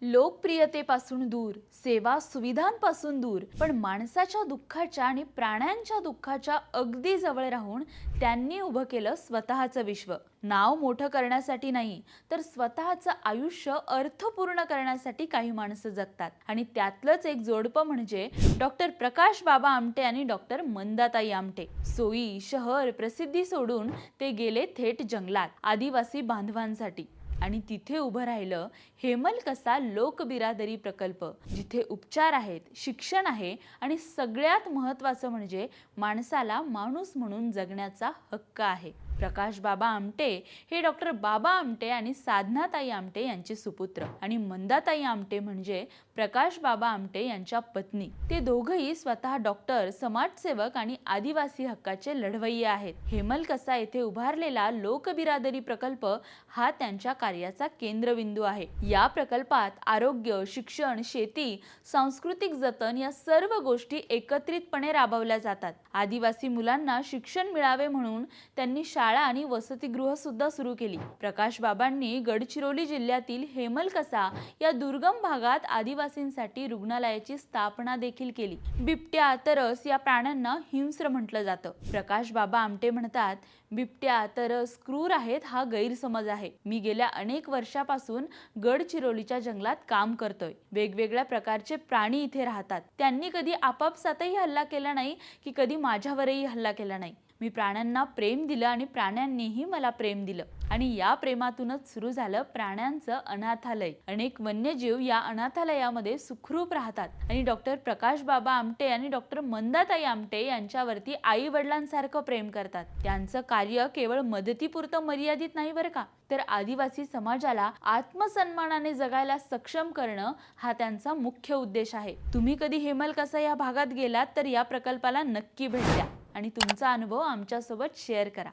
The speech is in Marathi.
लोकप्रियतेपासून दूर, सेवा सुविधांपासून दूर, पण माणसाच्या दुःखाच्या आणि प्राण्यांच्या दुःखाच्या अगदी जवळ राहून त्यांनी उभं केलं स्वतःचं विश्व. नाव मोठं करण्यासाठी नाही, तर स्वतःचं आयुष्य अर्थपूर्ण करण्यासाठी काही माणसं जगतात. आणि त्यातलंच एक जोडपं म्हणजे डॉक्टर प्रकाश बाबा आमटे आणि डॉक्टर मंदाताई आमटे. सोयी, शहर, प्रसिद्धी सोडून ते गेले थेट जंगलात आदिवासी बांधवांसाठी. आणि तिथे उभं राहिलं हेमलकसा लोकबिरादरी प्रकल्प, जिथे उपचार आहेत, शिक्षण आहे आणि सगळ्यात महत्त्वाचं म्हणजे माणसाला माणूस म्हणून जगण्याचा हक्क आहे. प्रकाश बाबा आमटे हे डॉक्टर बाबा आमटे आणि साधनाताई आमटे यांचे सुपुत्र, आणि मंदाताई आमटे म्हणजे प्रकाश बाबा आमटे यांच्या पत्नी. ते दोघंही स्वतः डॉक्टर, समाजसेवक आणि आदिवासी हक्काचे लढवय्ये आहेत. हेमलकसा येथे उभारलेला लोकबिरादरी प्रकल्प हा त्यांच्या कार्याचा केंद्रबिंदू आहे. या प्रकल्पात आरोग्य, शिक्षण, शेती, सांस्कृतिक जतन या सर्व गोष्टी एकत्रितपणे राबवल्या जातात. आदिवासी मुलांना शिक्षण मिळावे म्हणून त्यांनी शाळा आणि वसतिगृह सुद्धा सुरू केली. प्रकाश बाबांनी गडचिरोली जिल्ह्यातील हेमलकसा या दुर्गम भागात आदिवासींसाठी रुग्णालयाची स्थापना देखील केली. बिबट्या, तरस या प्राण्यांना हिंस्र म्हटलं जातं. प्रकाश बाबा आमटे म्हणतात, बिबट्या, तरस क्रूर आहेत हा गैरसमज आहे. मी गेल्या अनेक वर्षापासून गडचिरोलीच्या जंगलात काम करतोय. वेगवेगळ्या प्रकारचे प्राणी इथे राहतात. त्यांनी कधी आपापसातही हल्ला केला नाही की कधी माझ्यावरही हल्ला केला नाही. मी प्राण्यांना प्रेम दिलं आणि प्राण्यांनीही मला प्रेम दिलं. आणि या प्रेमातूनच सुरू झालं प्राण्यांचं अनाथालय. अनेक वन्यजीव या अनाथालयामध्ये सुखरूप राहतात. आणि डॉक्टर प्रकाश बाबा आमटे आणि डॉक्टर मंदाताई आमटे यांच्यावरती आई वडिलांसारखं प्रेम करतात. त्यांचं कार्य केवळ मदतीपुरतं मर्यादित नाही बरं का, तर आदिवासी समाजाला आत्मसन्मानाने जगायला सक्षम करणं हा त्यांचा मुख्य उद्देश आहे. तुम्ही कधी हेमलकसा या भागात गेलात तर या प्रकल्पाला नक्की भेट द्या आणि तुमचा अनुभव आमच्यासोबत शेअर करा.